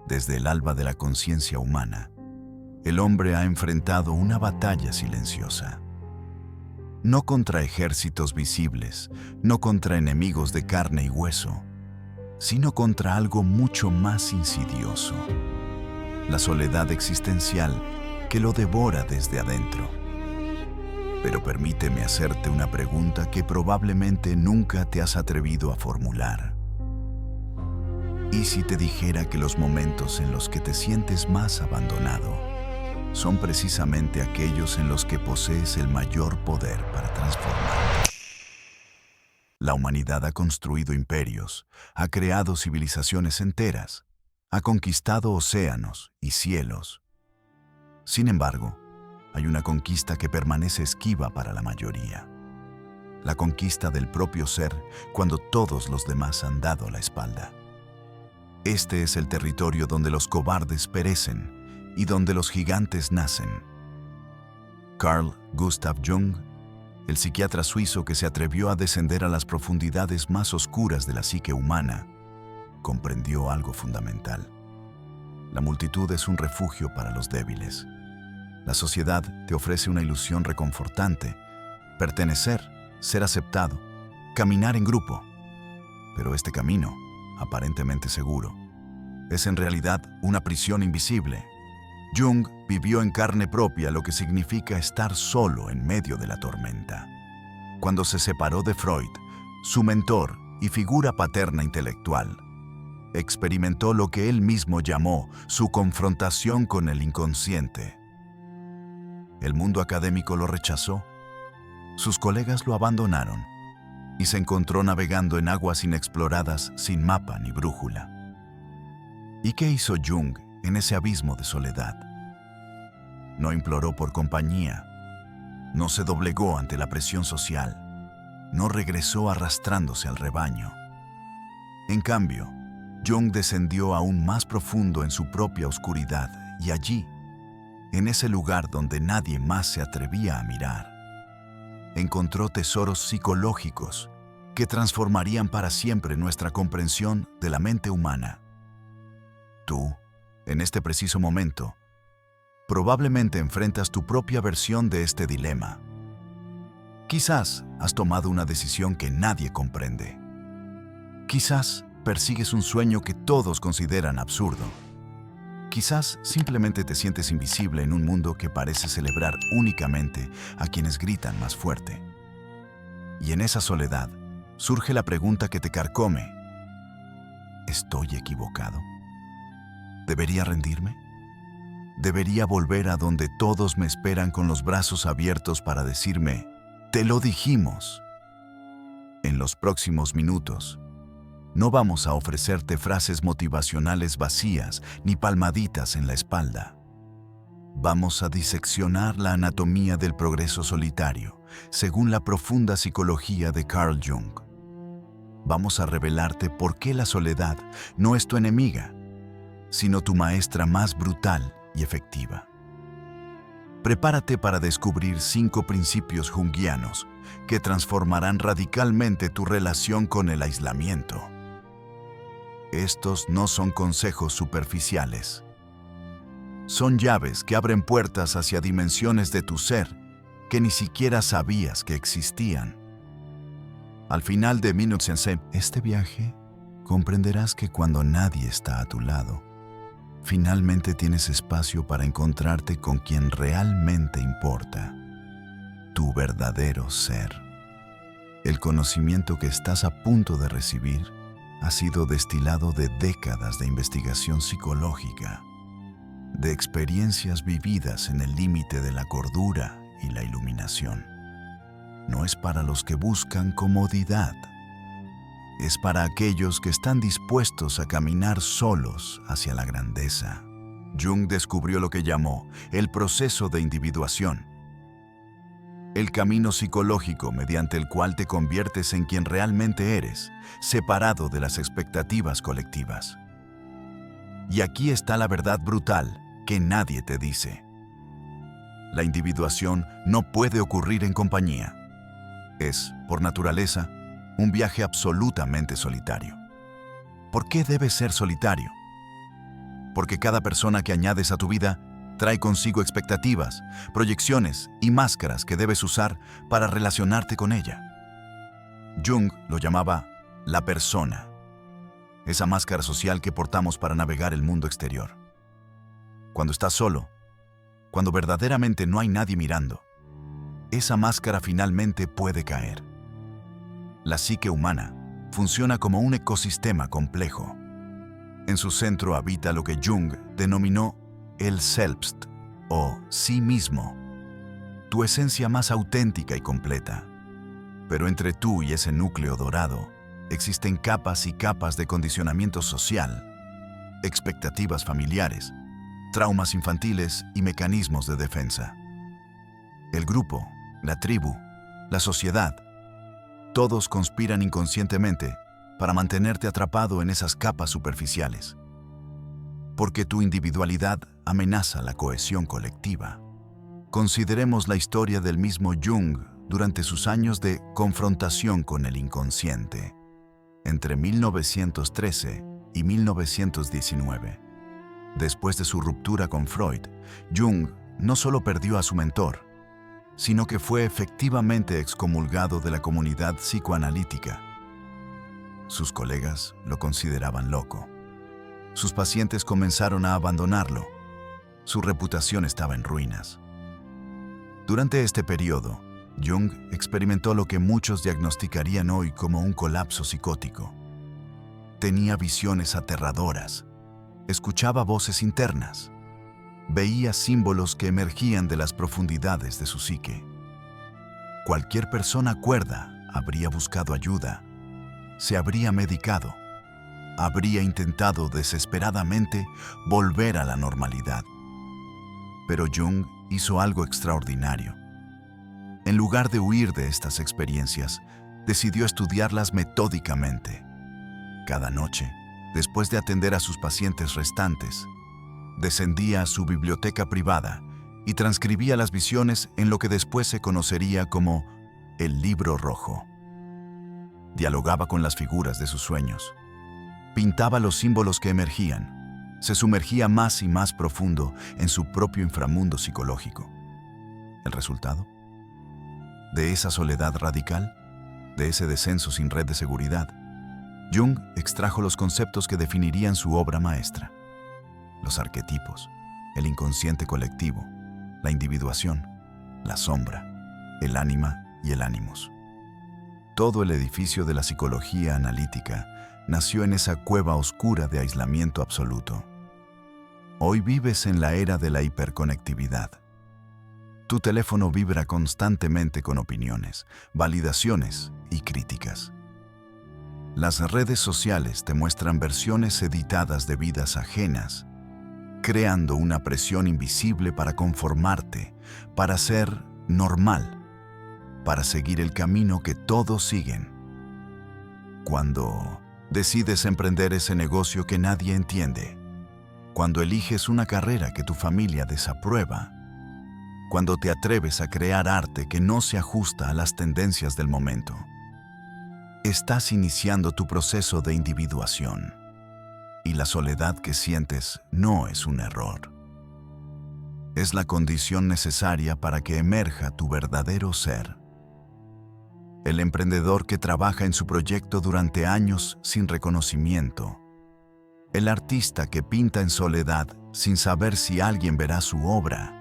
Desde el alba de la conciencia humana, el hombre ha enfrentado una batalla silenciosa. No contra ejércitos visibles, no contra enemigos de carne y hueso, sino contra algo mucho más insidioso: la soledad existencial que lo devora desde adentro. Pero permíteme hacerte una pregunta que probablemente nunca te has atrevido a formular. ¿Y si te dijera que los momentos en los que te sientes más abandonado son precisamente aquellos en los que posees el mayor poder para transformar? La humanidad ha construido imperios, ha creado civilizaciones enteras, ha conquistado océanos y cielos. Sin embargo, hay una conquista que permanece esquiva para la mayoría: la conquista del propio ser cuando todos los demás han dado la espalda. Este es el territorio donde los cobardes perecen y donde los gigantes nacen. Carl Gustav Jung, el psiquiatra suizo que se atrevió a descender a las profundidades más oscuras de la psique humana, comprendió algo fundamental. La multitud es un refugio para los débiles. La sociedad te ofrece una ilusión reconfortante: pertenecer, ser aceptado, caminar en grupo. Pero este camino, aparentemente seguro, es en realidad una prisión invisible. Jung vivió en carne propia lo que significa estar solo en medio de la tormenta. Cuando se separó de Freud, su mentor y figura paterna intelectual, experimentó lo que él mismo llamó su confrontación con el inconsciente. El mundo académico lo rechazó, sus colegas lo abandonaron, y se encontró navegando en aguas inexploradas sin mapa ni brújula. ¿Y qué hizo Jung en ese abismo de soledad? No imploró por compañía, no se doblegó ante la presión social, no regresó arrastrándose al rebaño. En cambio, Jung descendió aún más profundo en su propia oscuridad, y allí, en ese lugar donde nadie más se atrevía a mirar, encontró tesoros psicológicos que transformarían para siempre nuestra comprensión de la mente humana. Tú, en este preciso momento, probablemente enfrentas tu propia versión de este dilema. Quizás has tomado una decisión que nadie comprende. Quizás persigues un sueño que todos consideran absurdo. Quizás simplemente te sientes invisible en un mundo que parece celebrar únicamente a quienes gritan más fuerte. Y en esa soledad surge la pregunta que te carcome: ¿estoy equivocado? ¿Debería rendirme? ¿Debería volver a donde todos me esperan con los brazos abiertos para decirme: te lo dijimos? En los próximos minutos, no vamos a ofrecerte frases motivacionales vacías ni palmaditas en la espalda. Vamos a diseccionar la anatomía del progreso solitario, según la profunda psicología de Carl Jung. Vamos a revelarte por qué la soledad no es tu enemiga, sino tu maestra más brutal y efectiva. Prepárate para descubrir 5 principios junguianos que transformarán radicalmente tu relación con el aislamiento. Estos no son consejos superficiales. Son llaves que abren puertas hacia dimensiones de tu ser que ni siquiera sabías que existían. Al final de Minutes en este viaje, comprenderás que cuando nadie está a tu lado, finalmente tienes espacio para encontrarte con quien realmente importa: tu verdadero ser. El conocimiento que estás a punto de recibir ha sido destilado de décadas de investigación psicológica, de experiencias vividas en el límite de la cordura y la iluminación. No es para los que buscan comodidad, es para aquellos que están dispuestos a caminar solos hacia la grandeza. Jung descubrió lo que llamó el proceso de individuación, el camino psicológico mediante el cual te conviertes en quien realmente eres, separado de las expectativas colectivas. Y aquí está la verdad brutal que nadie te dice: la individuación no puede ocurrir en compañía. Es, por naturaleza, un viaje absolutamente solitario. ¿Por qué debe ser solitario? porque cada persona que añades a tu vida trae consigo expectativas, proyecciones y máscaras que debes usar para relacionarte con ella. Jung lo llamaba la persona, esa máscara social que portamos para navegar el mundo exterior. Cuando estás solo, cuando verdaderamente no hay nadie mirando, esa máscara finalmente puede caer. La psique humana funciona como un ecosistema complejo. En su centro habita lo que Jung denominó el Selbst, o sí mismo, tu esencia más auténtica y completa. Pero entre tú y ese núcleo dorado existen capas y capas de condicionamiento social, expectativas familiares, traumas infantiles y mecanismos de defensa. El grupo, la tribu, la sociedad, todos conspiran inconscientemente para mantenerte atrapado en esas capas superficiales. Porque tu individualidad amenaza la cohesión colectiva. Consideremos la historia del mismo Jung durante sus años de confrontación con el inconsciente, entre 1913 y 1919. Después de su ruptura con Freud, Jung no solo perdió a su mentor, sino que fue efectivamente excomulgado de la comunidad psicoanalítica. Sus colegas lo consideraban loco. Sus pacientes comenzaron a abandonarlo. Su reputación estaba en ruinas. Durante este periodo, Jung experimentó lo que muchos diagnosticarían hoy como un colapso psicótico. Tenía visiones aterradoras, escuchaba voces internas, veía símbolos que emergían de las profundidades de su psique. Cualquier persona cuerda habría buscado ayuda, se habría medicado, habría intentado desesperadamente volver a la normalidad. Pero Jung hizo algo extraordinario. En lugar de huir de estas experiencias, decidió estudiarlas metódicamente. Cada noche, después de atender a sus pacientes restantes, descendía a su biblioteca privada y transcribía las visiones en lo que después se conocería como el Libro Rojo. Dialogaba con las figuras de sus sueños, pintaba los símbolos que emergían, se sumergía más y más profundo en su propio inframundo psicológico. ¿El resultado? De esa soledad radical, de ese descenso sin red de seguridad, Jung extrajo los conceptos que definirían su obra maestra: los arquetipos, el inconsciente colectivo, la individuación, la sombra, el ánima y el ánimus. Todo el edificio de la psicología analítica nació en esa cueva oscura de aislamiento absoluto. Hoy vives en la era de la hiperconectividad. Tu teléfono vibra constantemente con opiniones, validaciones y críticas. Las redes sociales te muestran versiones editadas de vidas ajenas, creando una presión invisible para conformarte, para ser normal, para seguir el camino que todos siguen. Cuando decides emprender ese negocio que nadie entiende, cuando eliges una carrera que tu familia desaprueba, cuando te atreves a crear arte que no se ajusta a las tendencias del momento, estás iniciando tu proceso de individuación. Y la soledad que sientes no es un error. Es la condición necesaria para que emerja tu verdadero ser. El emprendedor que trabaja en su proyecto durante años sin reconocimiento. El artista que pinta en soledad sin saber si alguien verá su obra.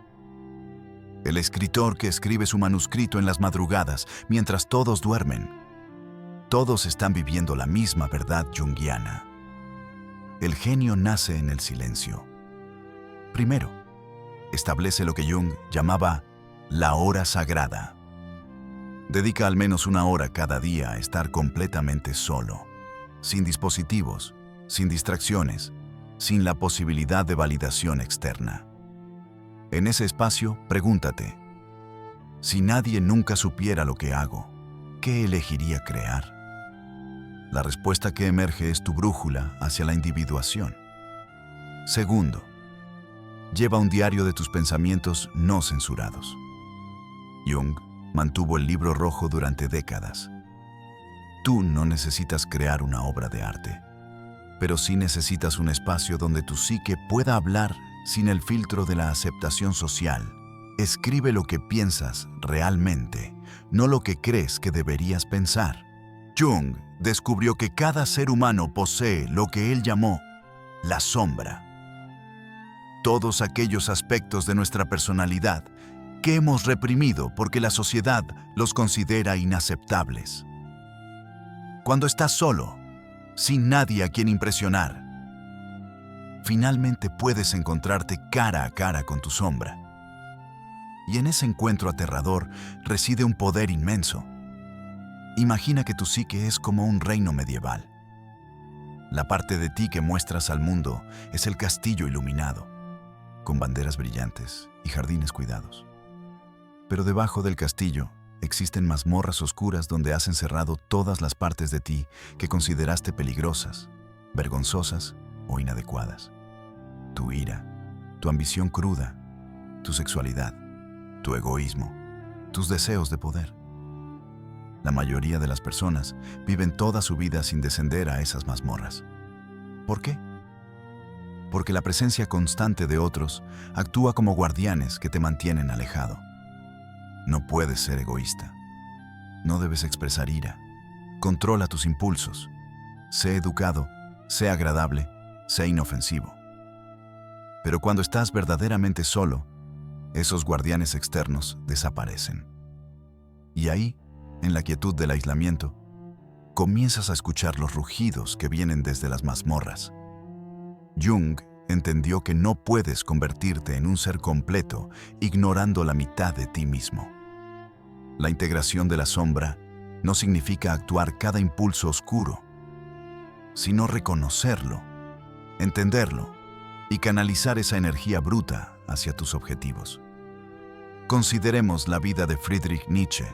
El escritor que escribe su manuscrito en las madrugadas mientras todos duermen. Todos están viviendo la misma verdad junguiana. El genio nace en el silencio. Primero, establece lo que Jung llamaba la hora sagrada. Dedica al menos una hora cada día a estar completamente solo, sin dispositivos, sin distracciones, sin la posibilidad de validación externa. En ese espacio, pregúntate: si nadie nunca supiera lo que hago, ¿qué elegiría crear? La respuesta que emerge es tu brújula hacia la individuación. Segundo, lleva un diario de tus pensamientos no censurados. Jung mantuvo el Libro Rojo durante décadas. Tú no necesitas crear una obra de arte, pero sí necesitas un espacio donde tu psique pueda hablar sin el filtro de la aceptación social. Escribe lo que piensas realmente, no lo que crees que deberías pensar. Jung descubrió que cada ser humano posee lo que él llamó la sombra. Todos aquellos aspectos de nuestra personalidad que hemos reprimido porque la sociedad los considera inaceptables. Cuando estás solo, sin nadie a quien impresionar, finalmente puedes encontrarte cara a cara con tu sombra. Y en ese encuentro aterrador reside un poder inmenso. Imagina que tu psique es como un reino medieval. La parte de ti que muestras al mundo es el castillo iluminado, con banderas brillantes y jardines cuidados. Pero debajo del castillo existen mazmorras oscuras donde has encerrado todas las partes de ti que consideraste peligrosas, vergonzosas o inadecuadas. Tu ira, tu ambición cruda, tu sexualidad, tu egoísmo, tus deseos de poder. La mayoría de las personas viven toda su vida sin descender a esas mazmorras. ¿Por qué? Porque la presencia constante de otros actúa como guardianes que te mantienen alejado. No puedes ser egoísta. No debes expresar ira. Controla tus impulsos. Sé educado, sé agradable, sé inofensivo. Pero cuando estás verdaderamente solo, esos guardianes externos desaparecen. Y ahí, en la quietud del aislamiento, comienzas a escuchar los rugidos que vienen desde las mazmorras. Jung entendió que no puedes convertirte en un ser completo ignorando la mitad de ti mismo. La integración de la sombra no significa actuar cada impulso oscuro, sino reconocerlo, entenderlo y canalizar esa energía bruta hacia tus objetivos. Consideremos la vida de Friedrich Nietzsche,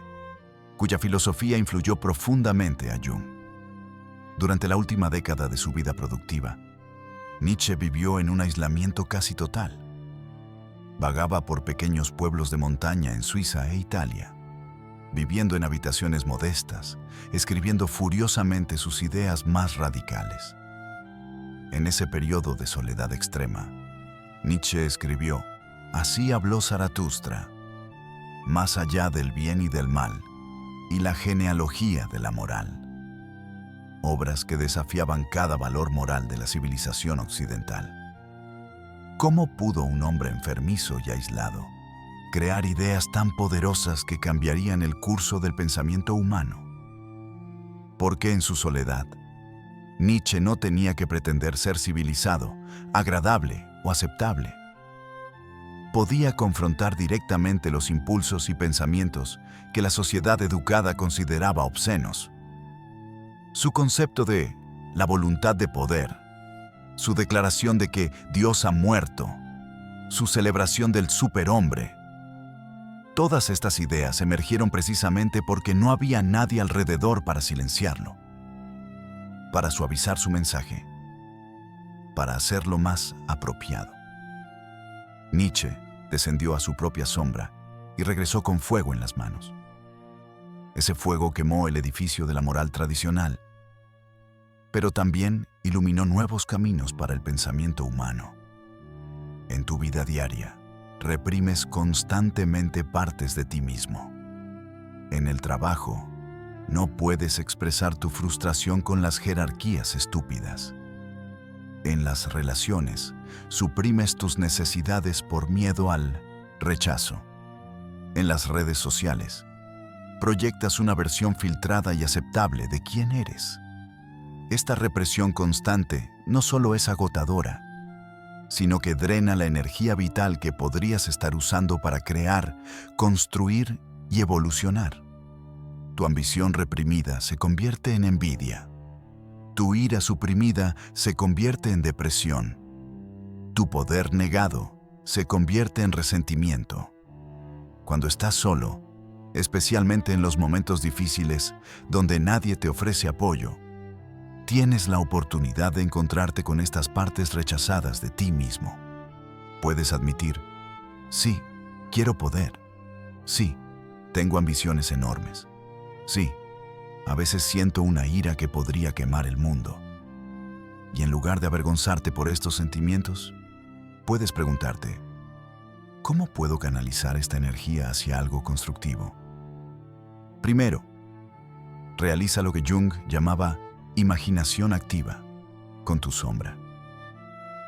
cuya filosofía influyó profundamente a Jung. Durante la última década de su vida productiva, Nietzsche vivió en un aislamiento casi total. Vagaba por pequeños pueblos de montaña en Suiza e Italia, viviendo en habitaciones modestas, escribiendo furiosamente sus ideas más radicales. En ese periodo de soledad extrema, Nietzsche escribió: "Así habló Zaratustra, más allá del bien y del mal, y la genealogía de la moral", obras que desafiaban cada valor moral de la civilización occidental. ¿Cómo pudo un hombre enfermizo y aislado crear ideas tan poderosas que cambiarían el curso del pensamiento humano? Porque en su soledad, Nietzsche no tenía que pretender ser civilizado, agradable o aceptable. Podía confrontar directamente los impulsos y pensamientos que la sociedad educada consideraba obscenos. Su concepto de la voluntad de poder, su declaración de que Dios ha muerto, su celebración del superhombre. Todas estas ideas emergieron precisamente porque no había nadie alrededor para silenciarlo, para suavizar su mensaje, para hacerlo más apropiado. Nietzsche descendió a su propia sombra y regresó con fuego en las manos. Ese fuego quemó el edificio de la moral tradicional, pero también iluminó nuevos caminos para el pensamiento humano. En tu vida diaria, reprimes constantemente partes de ti mismo. En el trabajo, no puedes expresar tu frustración con las jerarquías estúpidas. En las relaciones, suprimes tus necesidades por miedo al rechazo. En las redes sociales, proyectas una versión filtrada y aceptable de quién eres. Esta represión constante no solo es agotadora, sino que drena la energía vital que podrías estar usando para crear, construir y evolucionar. Tu ambición reprimida se convierte en envidia. Tu ira suprimida se convierte en depresión. Tu poder negado se convierte en resentimiento. Cuando estás solo, especialmente en los momentos difíciles donde nadie te ofrece apoyo, tienes la oportunidad de encontrarte con estas partes rechazadas de ti mismo. Puedes admitir: sí, quiero poder. Sí, tengo ambiciones enormes. Sí, a veces siento una ira que podría quemar el mundo. Y en lugar de avergonzarte por estos sentimientos, puedes preguntarte, ¿cómo puedo canalizar esta energía hacia algo constructivo? Primero, realiza lo que Jung llamaba imaginación activa con tu sombra.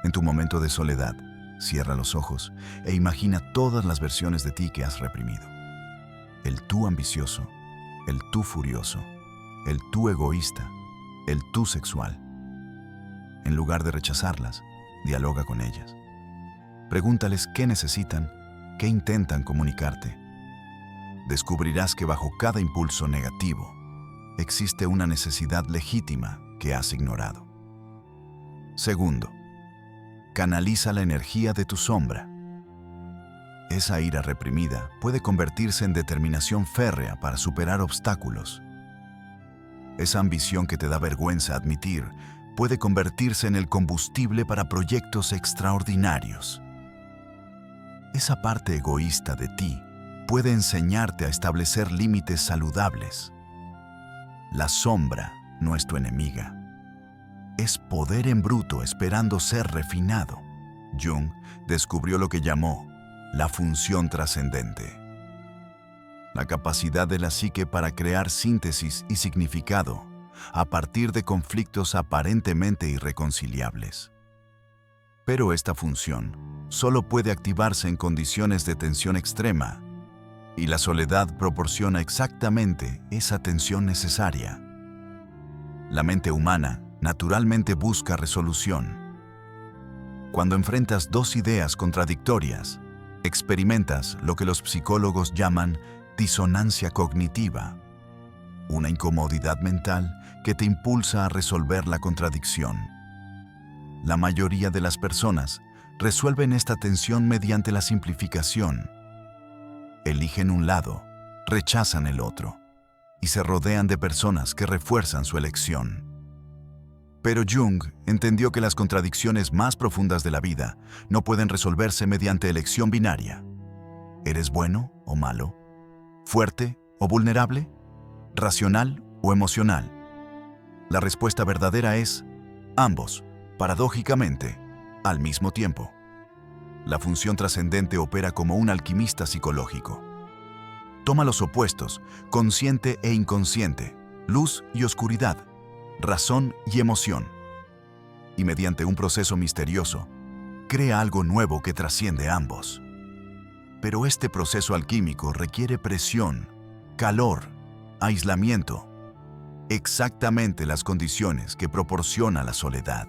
En tu momento de soledad, cierra los ojos e imagina todas las versiones de ti que has reprimido. El tú ambicioso, el tú furioso, el tú egoísta, el tú sexual. En lugar de rechazarlas, dialoga con ellas. Pregúntales qué necesitan, qué intentan comunicarte. Descubrirás que bajo cada impulso negativo existe una necesidad legítima que has ignorado. Segundo, canaliza la energía de tu sombra. Esa ira reprimida puede convertirse en determinación férrea para superar obstáculos. Esa ambición que te da vergüenza admitir puede convertirse en el combustible para proyectos extraordinarios. Esa parte egoísta de ti puede enseñarte a establecer límites saludables. La sombra no es tu enemiga. Es poder en bruto esperando ser refinado. Jung descubrió lo que llamó la función trascendente. La capacidad de la psique para crear síntesis y significado a partir de conflictos aparentemente irreconciliables. Pero esta función solo puede activarse en condiciones de tensión extrema, y la soledad proporciona exactamente esa tensión necesaria. La mente humana naturalmente busca resolución. Cuando enfrentas dos ideas contradictorias, experimentas lo que los psicólogos llaman disonancia cognitiva, una incomodidad mental que te impulsa a resolver la contradicción. La mayoría de las personas resuelven esta tensión mediante la simplificación. Eligen un lado, rechazan el otro, y se rodean de personas que refuerzan su elección. Pero Jung entendió que las contradicciones más profundas de la vida no pueden resolverse mediante elección binaria. ¿Eres bueno o malo? ¿Fuerte o vulnerable? ¿Racional o emocional? La respuesta verdadera es ambos, paradójicamente, al mismo tiempo. La función trascendente opera como un alquimista psicológico. Toma los opuestos, consciente e inconsciente, luz y oscuridad, razón y emoción, y mediante un proceso misterioso, crea algo nuevo que trasciende ambos. Pero este proceso alquímico requiere presión, calor, aislamiento, exactamente las condiciones que proporciona la soledad.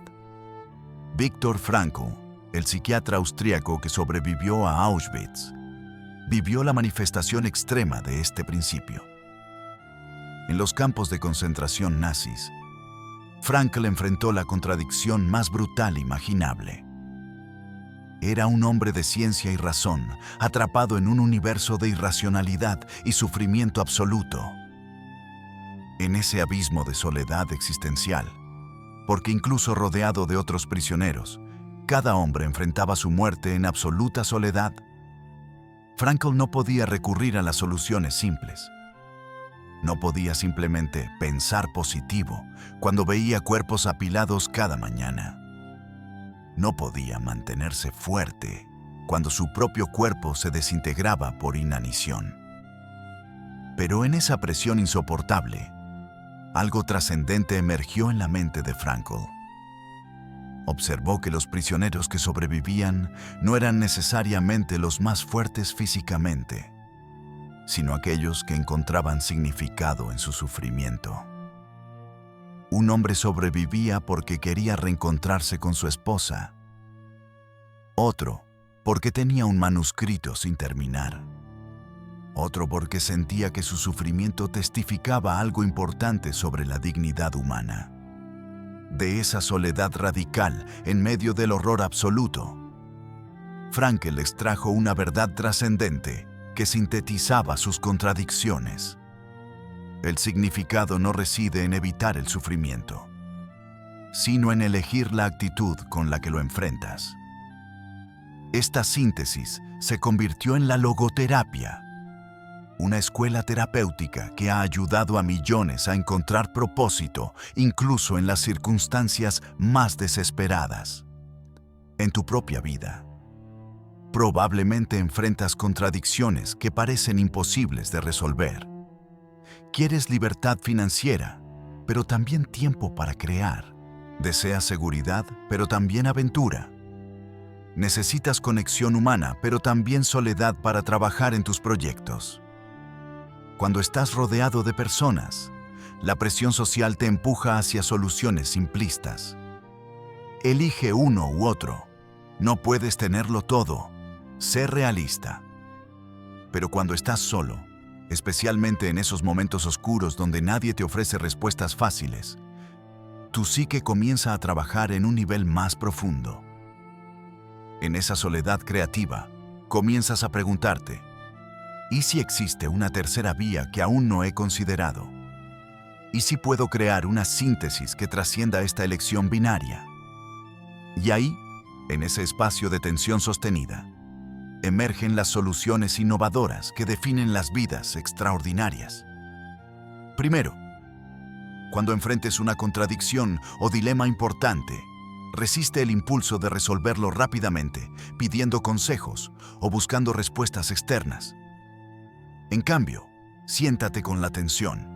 Viktor Frankl, el psiquiatra austríaco que sobrevivió a Auschwitz, vivió la manifestación extrema de este principio. En los campos de concentración nazis, Frankl enfrentó la contradicción más brutal imaginable. Era un hombre de ciencia y razón, atrapado en un universo de irracionalidad y sufrimiento absoluto. En ese abismo de soledad existencial, porque incluso rodeado de otros prisioneros, cada hombre enfrentaba su muerte en absoluta soledad. Frankl no podía recurrir a las soluciones simples. No podía simplemente pensar positivo cuando veía cuerpos apilados cada mañana. No podía mantenerse fuerte cuando su propio cuerpo se desintegraba por inanición. Pero en esa presión insoportable, algo trascendente emergió en la mente de Frankl. Observó que los prisioneros que sobrevivían no eran necesariamente los más fuertes físicamente, sino aquellos que encontraban significado en su sufrimiento. Un hombre sobrevivía porque quería reencontrarse con su esposa. Otro porque tenía un manuscrito sin terminar. Otro porque sentía que su sufrimiento testificaba algo importante sobre la dignidad humana. De esa soledad radical en medio del horror absoluto, Frankl extrajo una verdad trascendente que sintetizaba sus contradicciones. El significado no reside en evitar el sufrimiento, sino en elegir la actitud con la que lo enfrentas. Esta síntesis se convirtió en la logoterapia, una escuela terapéutica que ha ayudado a millones a encontrar propósito, incluso en las circunstancias más desesperadas. En tu propia vida, probablemente enfrentas contradicciones que parecen imposibles de resolver. Quieres libertad financiera, pero también tiempo para crear. Deseas seguridad, pero también aventura. Necesitas conexión humana, pero también soledad para trabajar en tus proyectos. Cuando estás rodeado de personas, la presión social te empuja hacia soluciones simplistas. Elige uno u otro. No puedes tenerlo todo. Sé realista. Pero cuando estás solo, especialmente en esos momentos oscuros donde nadie te ofrece respuestas fáciles, tu psique comienza a trabajar en un nivel más profundo. En esa soledad creativa, comienzas a preguntarte, ¿y si existe una tercera vía que aún no he considerado? ¿Y si puedo crear una síntesis que trascienda esta elección binaria? Y ahí, en ese espacio de tensión sostenida, emergen las soluciones innovadoras que definen las vidas extraordinarias. Primero, cuando enfrentes una contradicción o dilema importante, resiste el impulso de resolverlo rápidamente, pidiendo consejos o buscando respuestas externas. En cambio, siéntate con la tensión.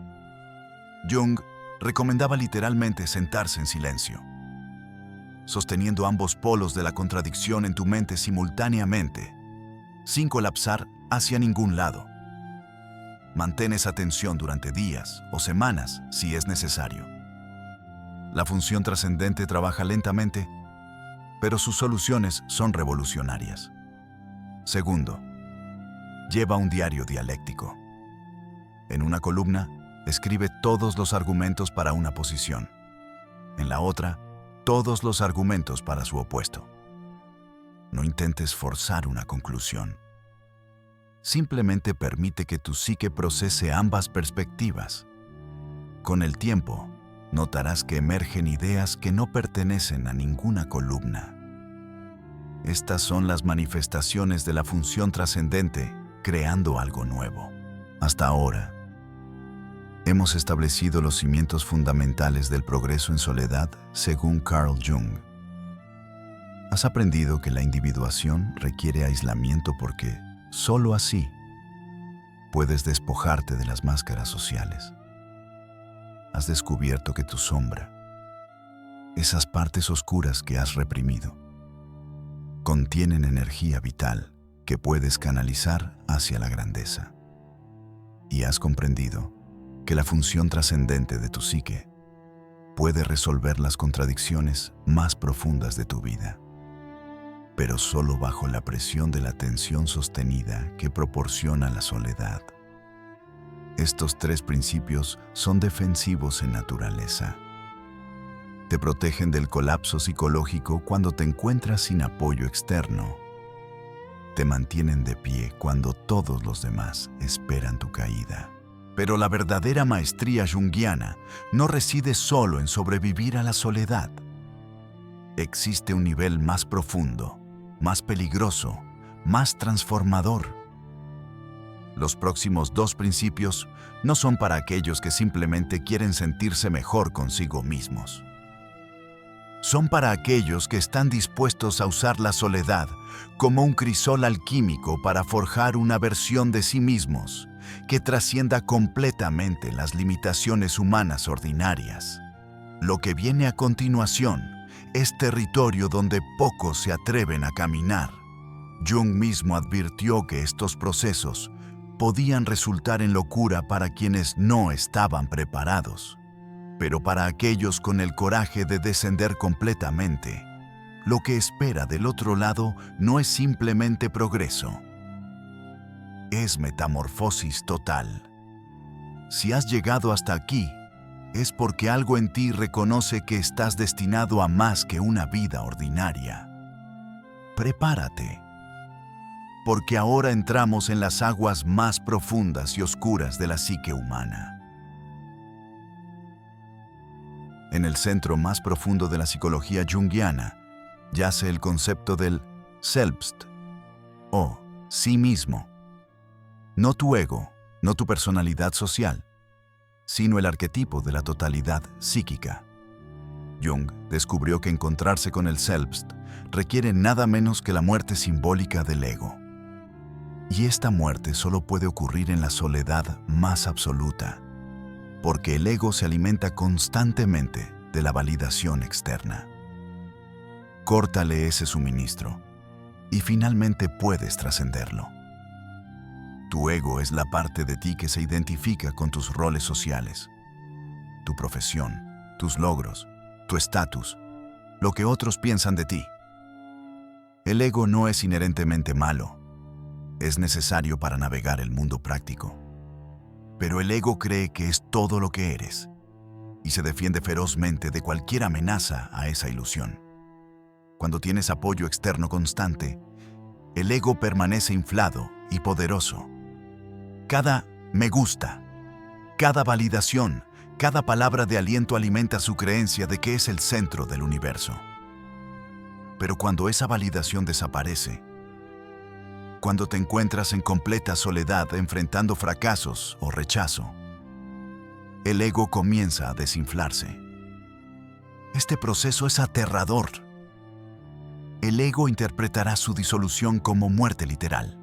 Jung recomendaba literalmente sentarse en silencio, sosteniendo ambos polos de la contradicción en tu mente simultáneamente, sin colapsar hacia ningún lado. Mantén esa tensión durante días o semanas si es necesario. La función trascendente trabaja lentamente, pero sus soluciones son revolucionarias. Segundo, lleva un diario dialéctico. En una columna, escribe todos los argumentos para una posición. En la otra, todos los argumentos para su opuesto. No intentes forzar una conclusión. Simplemente permite que tu psique procese ambas perspectivas. Con el tiempo, notarás que emergen ideas que no pertenecen a ninguna columna. Estas son las manifestaciones de la función trascendente, creando algo nuevo. Hasta ahora, hemos establecido los cimientos fundamentales del progreso en soledad según Carl Jung. Has aprendido que la individuación requiere aislamiento porque solo así puedes despojarte de las máscaras sociales. Has descubierto que tu sombra, esas partes oscuras que has reprimido, contienen energía vital que puedes canalizar hacia la grandeza. Y has comprendido que la función trascendente de tu psique puede resolver las contradicciones más profundas de tu vida, pero solo bajo la presión de la tensión sostenida que proporciona la soledad. Estos tres principios son defensivos en naturaleza. Te protegen del colapso psicológico cuando te encuentras sin apoyo externo. Te mantienen de pie cuando todos los demás esperan tu caída. Pero la verdadera maestría junguiana no reside solo en sobrevivir a la soledad. Existe un nivel más profundo, más peligroso, más transformador. Los próximos dos principios no son para aquellos que simplemente quieren sentirse mejor consigo mismos. Son para aquellos que están dispuestos a usar la soledad como un crisol alquímico para forjar una versión de sí mismos que trascienda completamente las limitaciones humanas ordinarias. Lo que viene a continuación es territorio donde pocos se atreven a caminar. Jung mismo advirtió que estos procesos podían resultar en locura para quienes no estaban preparados. Pero para aquellos con el coraje de descender completamente, lo que espera del otro lado no es simplemente progreso. Es metamorfosis total. Si has llegado hasta aquí, es porque algo en ti reconoce que estás destinado a más que una vida ordinaria. Prepárate, porque ahora entramos en las aguas más profundas y oscuras de la psique humana. En el centro más profundo de la psicología junguiana yace el concepto del Selbst, o sí mismo. No tu ego, no tu personalidad social, sino el arquetipo de la totalidad psíquica. Jung descubrió que encontrarse con el Selbst requiere nada menos que la muerte simbólica del ego. Y esta muerte solo puede ocurrir en la soledad más absoluta, porque el ego se alimenta constantemente de la validación externa. Córtale ese suministro y finalmente puedes trascenderlo. Tu ego es la parte de ti que se identifica con tus roles sociales, tu profesión, tus logros, tu estatus, lo que otros piensan de ti. El ego no es inherentemente malo, es necesario para navegar el mundo práctico. Pero el ego cree que es todo lo que eres y se defiende ferozmente de cualquier amenaza a esa ilusión. Cuando tienes apoyo externo constante, el ego permanece inflado y poderoso. Cada me gusta, cada validación, cada palabra de aliento alimenta su creencia de que es el centro del universo. Pero cuando esa validación desaparece, cuando te encuentras en completa soledad enfrentando fracasos o rechazo, el ego comienza a desinflarse. Este proceso es aterrador. El ego interpretará su disolución como muerte literal.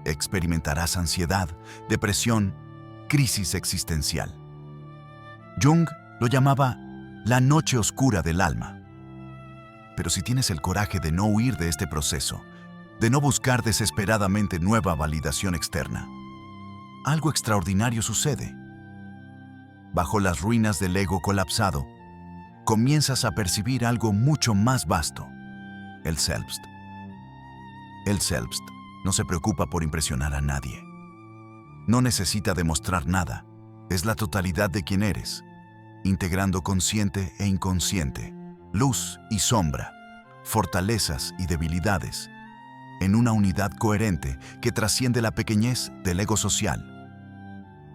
Experimentarás ansiedad, depresión, crisis existencial. Jung lo llamaba la noche oscura del alma. Pero si tienes el coraje de no huir de este proceso, de no buscar desesperadamente nueva validación externa, algo extraordinario sucede. Bajo las ruinas del ego colapsado, comienzas a percibir algo mucho más vasto, el Selbst. El Selbst no se preocupa por impresionar a nadie. No necesita demostrar nada, es la totalidad de quien eres, integrando consciente e inconsciente, luz y sombra, fortalezas y debilidades, en una unidad coherente que trasciende la pequeñez del ego social.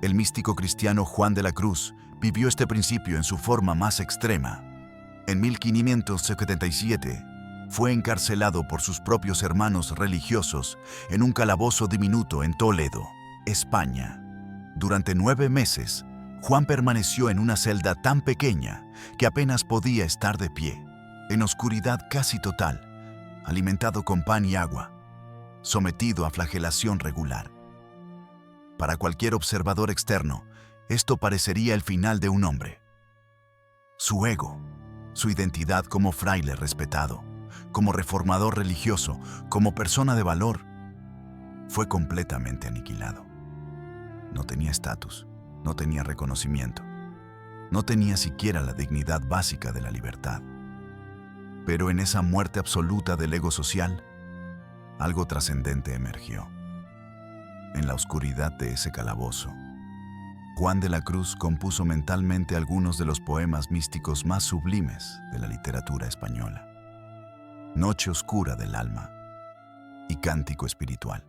El místico cristiano Juan de la Cruz vivió este principio en su forma más extrema. En 1577, fue encarcelado por sus propios hermanos religiosos en un calabozo diminuto en Toledo, España. Durante 9 meses, Juan permaneció en una celda tan pequeña que apenas podía estar de pie, en oscuridad casi total, alimentado con pan y agua, sometido a flagelación regular. Para cualquier observador externo, esto parecería el final de un hombre. Su ego, su identidad como fraile respetado, como reformador religioso, como persona de valor, fue completamente aniquilado. No tenía estatus, no tenía reconocimiento, no tenía siquiera la dignidad básica de la libertad. Pero en esa muerte absoluta del ego social, algo trascendente emergió. En la oscuridad de ese calabozo, Juan de la Cruz compuso mentalmente algunos de los poemas místicos más sublimes de la literatura española. Noche oscura del alma y Cántico espiritual.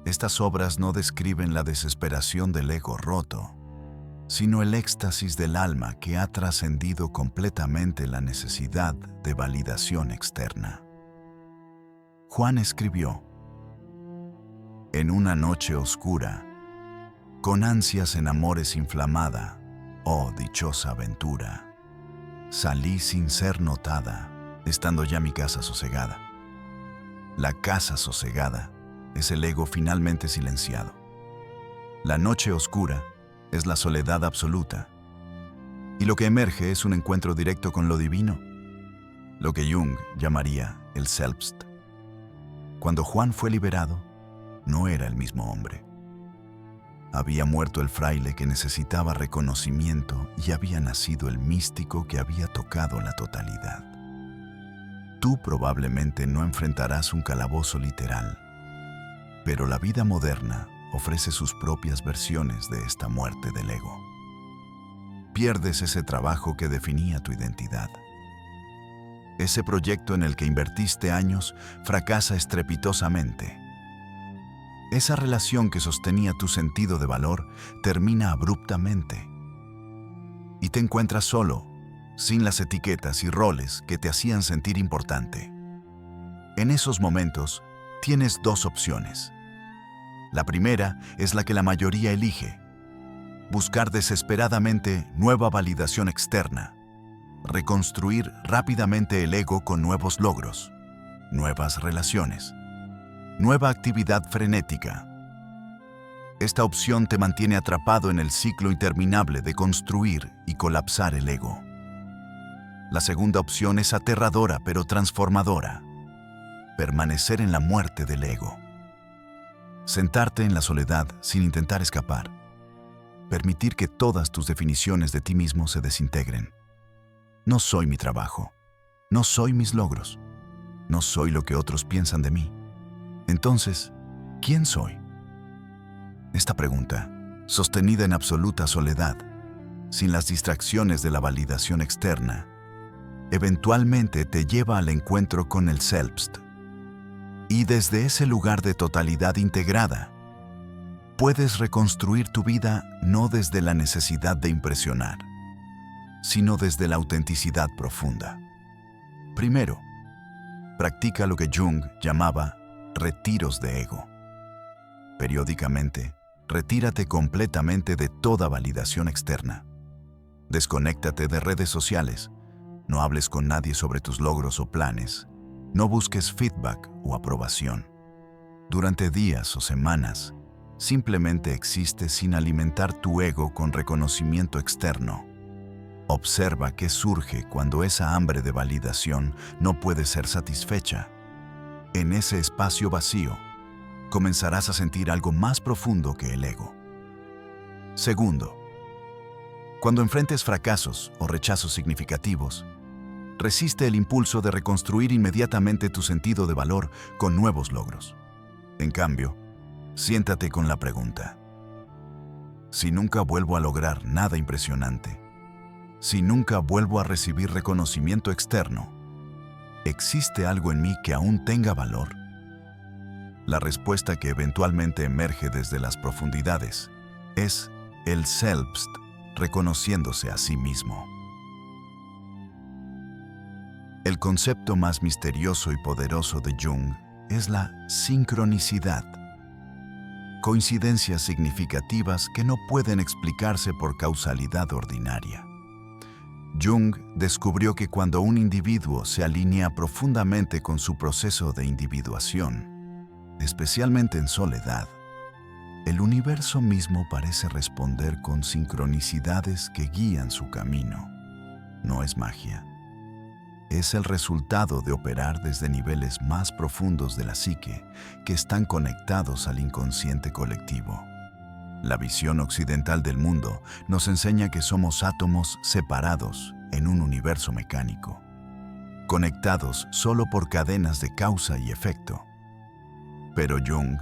Estas obras no describen la desesperación del ego roto, sino el éxtasis del alma que ha trascendido completamente la necesidad de validación externa. Juan escribió: en una noche oscura, con ansias en amores inflamada, oh dichosa aventura, salí sin ser notada, estando ya mi casa sosegada. La casa sosegada es el ego finalmente silenciado. La noche oscura es la soledad absoluta, y lo que emerge es un encuentro directo con lo divino, lo que Jung llamaría el Selbst. Cuando Juan fue liberado, no era el mismo hombre. Había muerto el fraile que necesitaba reconocimiento y había nacido el místico que había tocado la totalidad. Tú probablemente no enfrentarás un calabozo literal, pero la vida moderna ofrece sus propias versiones de esta muerte del ego. Pierdes ese trabajo que definía tu identidad. Ese proyecto en el que invertiste años fracasa estrepitosamente. Esa relación que sostenía tu sentido de valor termina abruptamente. Y te encuentras solo, sin las etiquetas y roles que te hacían sentir importante. En esos momentos, tienes dos opciones: La primera es la que la mayoría elige: buscar desesperadamente nueva validación externa, reconstruir rápidamente el ego con nuevos logros, nuevas relaciones, nueva actividad frenética. Esta opción te mantiene atrapado en el ciclo interminable de construir y colapsar el ego. La segunda opción es aterradora pero transformadora: permanecer en la muerte del ego. Sentarte en la soledad sin intentar escapar. Permitir que todas tus definiciones de ti mismo se desintegren. No soy mi trabajo. No soy mis logros. No soy lo que otros piensan de mí. Entonces, ¿quién soy? Esta pregunta, sostenida en absoluta soledad, sin las distracciones de la validación externa, eventualmente te lleva al encuentro con el Selbst. Y desde ese lugar de totalidad integrada, puedes reconstruir tu vida no desde la necesidad de impresionar, sino desde la autenticidad profunda. Primero, practica lo que Jung llamaba retiros de ego. Periódicamente, retírate completamente de toda validación externa. Desconéctate de redes sociales. No hables con nadie sobre tus logros o planes. No busques feedback o aprobación. Durante días o semanas, simplemente existe sin alimentar tu ego con reconocimiento externo. Observa qué surge cuando esa hambre de validación no puede ser satisfecha. En ese espacio vacío, comenzarás a sentir algo más profundo que el ego. Segundo, cuando enfrentes fracasos o rechazos significativos, resiste el impulso de reconstruir inmediatamente tu sentido de valor con nuevos logros. En cambio, siéntate con la pregunta: si nunca vuelvo a lograr nada impresionante, si nunca vuelvo a recibir reconocimiento externo, ¿existe algo en mí que aún tenga valor? La respuesta que eventualmente emerge desde las profundidades es el Selbst reconociéndose a sí mismo. El concepto más misterioso y poderoso de Jung es la sincronicidad. Coincidencias significativas que no pueden explicarse por causalidad ordinaria. Jung descubrió que cuando un individuo se alinea profundamente con su proceso de individuación, especialmente en soledad, el universo mismo parece responder con sincronicidades que guían su camino. No es magia. Es el resultado de operar desde niveles más profundos de la psique que están conectados al inconsciente colectivo. La visión occidental del mundo nos enseña que somos átomos separados en un universo mecánico, conectados solo por cadenas de causa y efecto. Pero Jung,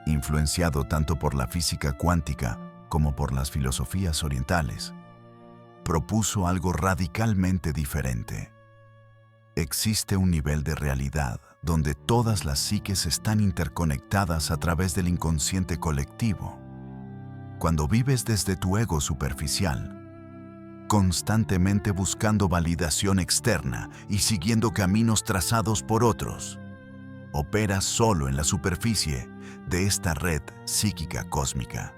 influenciado tanto por la física cuántica como por las filosofías orientales, propuso algo radicalmente diferente. Existe un nivel de realidad donde todas las psiques están interconectadas a través del inconsciente colectivo. Cuando vives desde tu ego superficial, constantemente buscando validación externa y siguiendo caminos trazados por otros, operas solo en la superficie de esta red psíquica cósmica.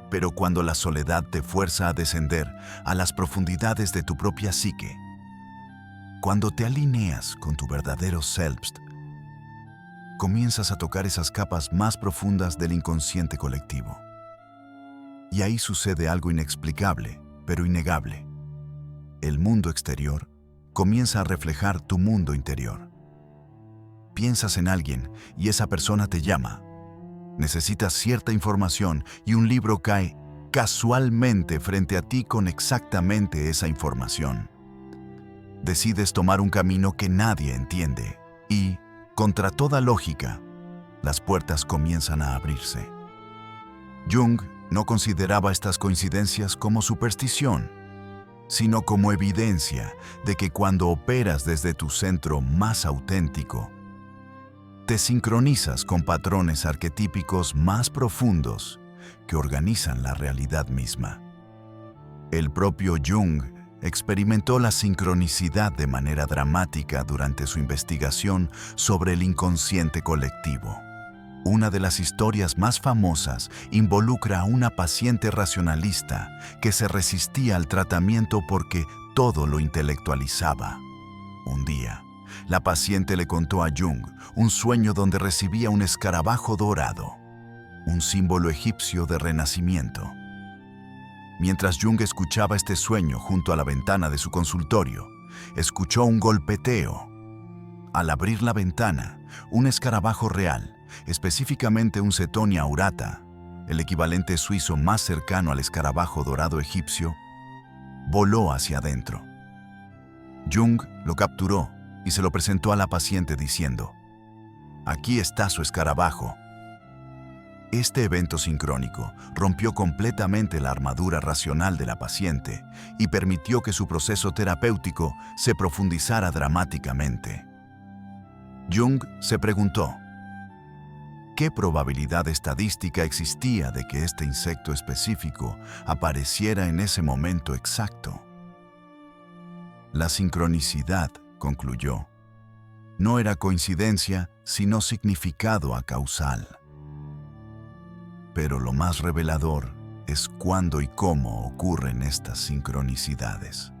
Pero cuando la soledad te fuerza a descender a las profundidades de tu propia psique, cuando te alineas con tu verdadero Selbst, comienzas a tocar esas capas más profundas del inconsciente colectivo. Y ahí sucede algo inexplicable, pero innegable. El mundo exterior comienza a reflejar tu mundo interior. Piensas en alguien y esa persona te llama. Necesitas cierta información y un libro cae casualmente frente a ti con exactamente esa información. Decides tomar un camino que nadie entiende y, contra toda lógica, las puertas comienzan a abrirse. Jung no consideraba estas coincidencias como superstición, sino como evidencia de que cuando operas desde tu centro más auténtico, te sincronizas con patrones arquetípicos más profundos que organizan la realidad misma. El propio Jung experimentó la sincronicidad de manera dramática durante su investigación sobre el inconsciente colectivo. Una de las historias más famosas involucra a una paciente racionalista que se resistía al tratamiento porque todo lo intelectualizaba. Un día, la paciente le contó a Jung un sueño donde recibía un escarabajo dorado, un símbolo egipcio de renacimiento. Mientras Jung escuchaba este sueño junto a la ventana de su consultorio, escuchó un golpeteo. Al abrir la ventana, un escarabajo real, específicamente un Cetonia aurata, el equivalente suizo más cercano al escarabajo dorado egipcio, voló hacia adentro. Jung lo capturó y se lo presentó a la paciente diciendo: «Aquí está su escarabajo». Este evento sincrónico rompió completamente la armadura racional de la paciente y permitió que su proceso terapéutico se profundizara dramáticamente. Jung se preguntó: ¿qué probabilidad estadística existía de que este insecto específico apareciera en ese momento exacto? La sincronicidad, concluyó, no era coincidencia, sino significado acausal. Pero lo más revelador es cuándo y cómo ocurren estas sincronicidades.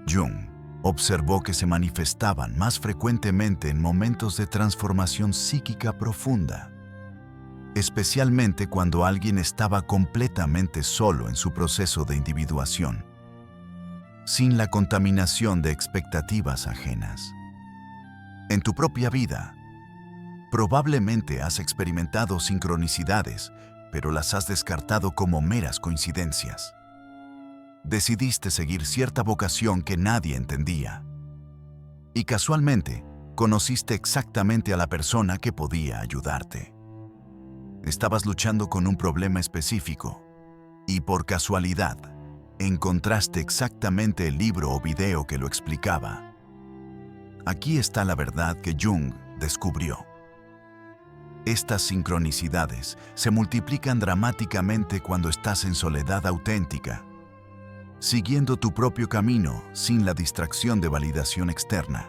Jung observó que se manifestaban más frecuentemente en momentos de transformación psíquica profunda, especialmente cuando alguien estaba completamente solo en su proceso de individuación, sin la contaminación de expectativas ajenas. En tu propia vida, probablemente has experimentado sincronicidades, pero las has descartado como meras coincidencias. Decidiste seguir cierta vocación que nadie entendía. Y casualmente, conociste exactamente a la persona que podía ayudarte. Estabas luchando con un problema específico y por casualidad, encontraste exactamente el libro o video que lo explicaba. Aquí está la verdad que Jung descubrió. Estas sincronicidades se multiplican dramáticamente cuando estás en soledad auténtica, siguiendo tu propio camino sin la distracción de validación externa.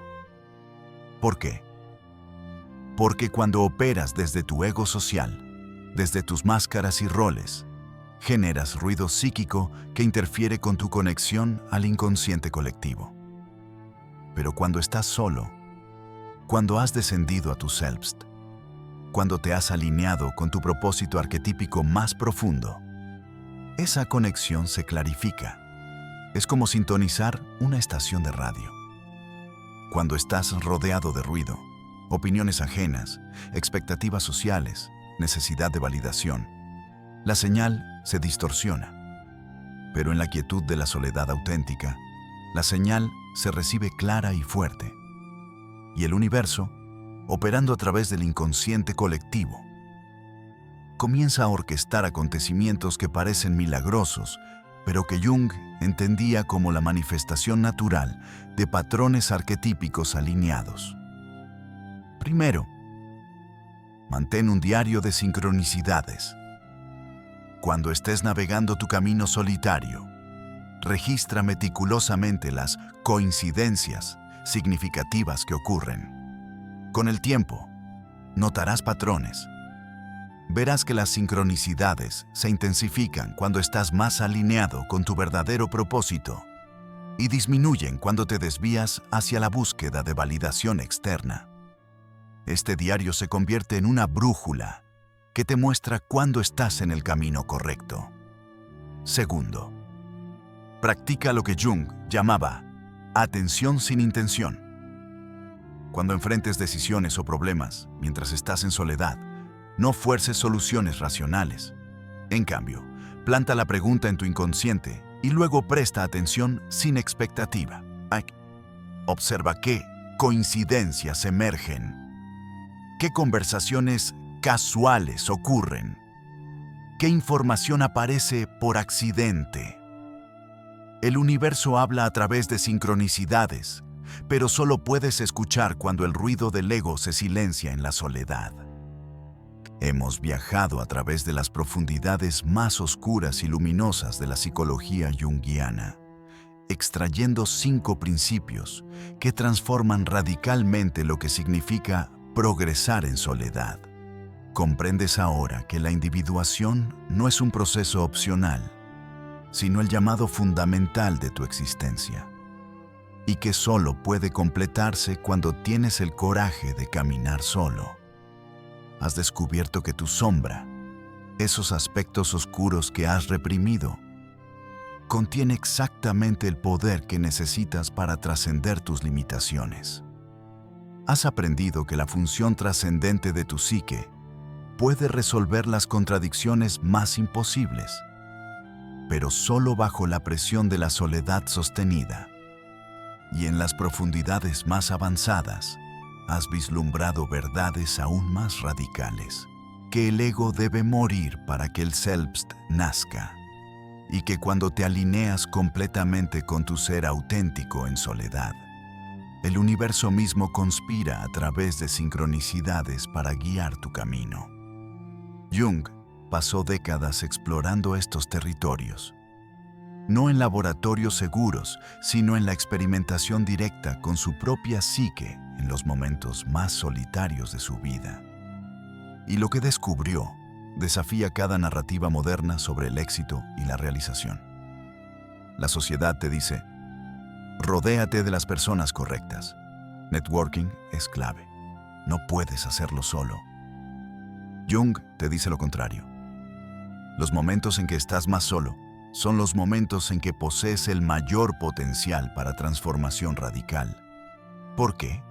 ¿Por qué? Porque cuando operas desde tu ego social, desde tus máscaras y roles, generas ruido psíquico que interfiere con tu conexión al inconsciente colectivo. Pero cuando estás solo, cuando has descendido a tu Selbst, cuando te has alineado con tu propósito arquetípico más profundo, esa conexión se clarifica. Es como sintonizar una estación de radio. Cuando estás rodeado de ruido, opiniones ajenas, expectativas sociales, necesidad de validación, la señal se distorsiona. Pero en la quietud de la soledad auténtica, la señal se recibe clara y fuerte. Y el universo, operando a través del inconsciente colectivo, comienza a orquestar acontecimientos que parecen milagrosos, pero que Jung entendía como la manifestación natural de patrones arquetípicos alineados. Primero, mantén un diario de sincronicidades. Cuando estés navegando tu camino solitario, registra meticulosamente las coincidencias significativas que ocurren. Con el tiempo, notarás patrones. Verás que las sincronicidades se intensifican cuando estás más alineado con tu verdadero propósito y disminuyen cuando te desvías hacia la búsqueda de validación externa. Este diario se convierte en una brújula que te muestra cuándo estás en el camino correcto. Segundo, practica lo que Jung llamaba atención sin intención. Cuando enfrentes decisiones o problemas mientras estás en soledad, no fuerces soluciones racionales. En cambio, planta la pregunta en tu inconsciente y luego presta atención sin expectativa. Observa qué coincidencias emergen, qué conversaciones casuales ocurren, qué información aparece por accidente. El universo habla a través de sincronicidades, pero solo puedes escuchar cuando el ruido del ego se silencia en la soledad. Hemos viajado a través de las profundidades más oscuras y luminosas de la psicología junguiana, extrayendo 5 principios que transforman radicalmente lo que significa progresar en soledad. Comprendes ahora que la individuación no es un proceso opcional, sino el llamado fundamental de tu existencia, y que solo puede completarse cuando tienes el coraje de caminar solo. Has descubierto que tu sombra, esos aspectos oscuros que has reprimido, contiene exactamente el poder que necesitas para trascender tus limitaciones. Has aprendido que la función trascendente de tu psique puede resolver las contradicciones más imposibles, pero solo bajo la presión de la soledad sostenida. Y en las profundidades más avanzadas, has vislumbrado verdades aún más radicales, que el ego debe morir para que el Selbst nazca, y que cuando te alineas completamente con tu ser auténtico en soledad, el universo mismo conspira a través de sincronicidades para guiar tu camino. Jung pasó décadas explorando estos territorios, no en laboratorios seguros, sino en la experimentación directa con su propia psique en los momentos más solitarios de su vida. Y lo que descubrió desafía cada narrativa moderna sobre el éxito y la realización. La sociedad te dice: rodéate de las personas correctas. Networking es clave. No puedes hacerlo solo. Jung te dice lo contrario. Los momentos en que estás más solo son los momentos en que posees el mayor potencial para transformación radical. ¿Por qué?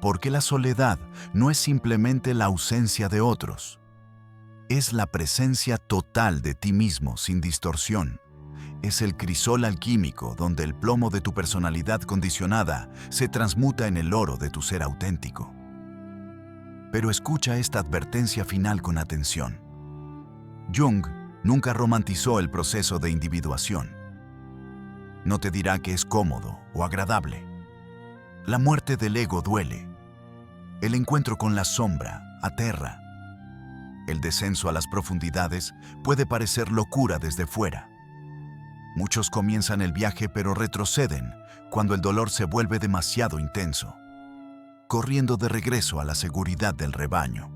Porque la soledad no es simplemente la ausencia de otros. Es la presencia total de ti mismo sin distorsión. Es el crisol alquímico donde el plomo de tu personalidad condicionada se transmuta en el oro de tu ser auténtico. Pero escucha esta advertencia final con atención. Jung nunca romantizó el proceso de individuación. No te dirá que es cómodo o agradable. La muerte del ego duele. El encuentro con la sombra aterra. El descenso a las profundidades puede parecer locura desde fuera. Muchos comienzan el viaje pero retroceden cuando el dolor se vuelve demasiado intenso, corriendo de regreso a la seguridad del rebaño.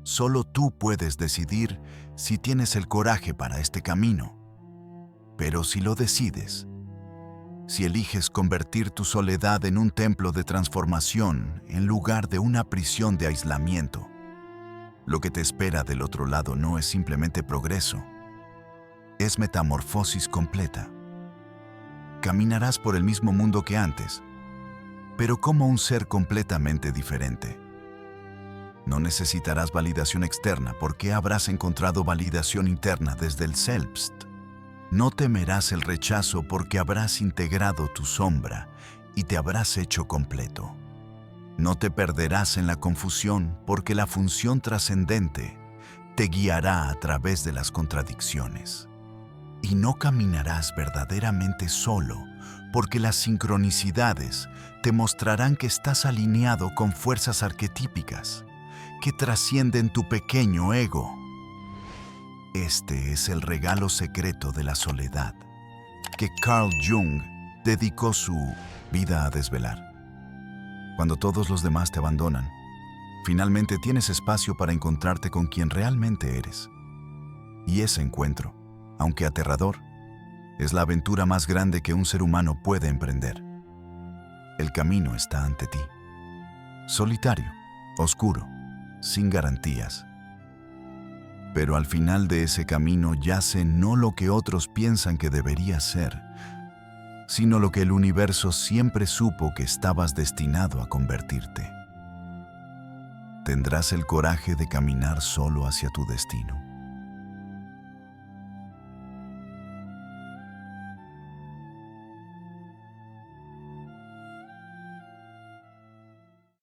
Solo tú puedes decidir si tienes el coraje para este camino. Pero si lo decides, si eliges convertir tu soledad en un templo de transformación en lugar de una prisión de aislamiento, lo que te espera del otro lado no es simplemente progreso, es metamorfosis completa. Caminarás por el mismo mundo que antes, pero como un ser completamente diferente. No necesitarás validación externa porque habrás encontrado validación interna desde el Selbst. No temerás el rechazo porque habrás integrado tu sombra y te habrás hecho completo. No te perderás en la confusión porque la función trascendente te guiará a través de las contradicciones. Y no caminarás verdaderamente solo porque las sincronicidades te mostrarán que estás alineado con fuerzas arquetípicas que trascienden tu pequeño ego. Este es el regalo secreto de la soledad, que Carl Jung dedicó su vida a desvelar. Cuando todos los demás te abandonan, finalmente tienes espacio para encontrarte con quien realmente eres. Y ese encuentro, aunque aterrador, es la aventura más grande que un ser humano puede emprender. El camino está ante ti, solitario, oscuro, sin garantías. Pero al final de ese camino yace no lo que otros piensan que debería ser, sino lo que el universo siempre supo que estabas destinado a convertirte. Tendrás el coraje de caminar solo hacia tu destino.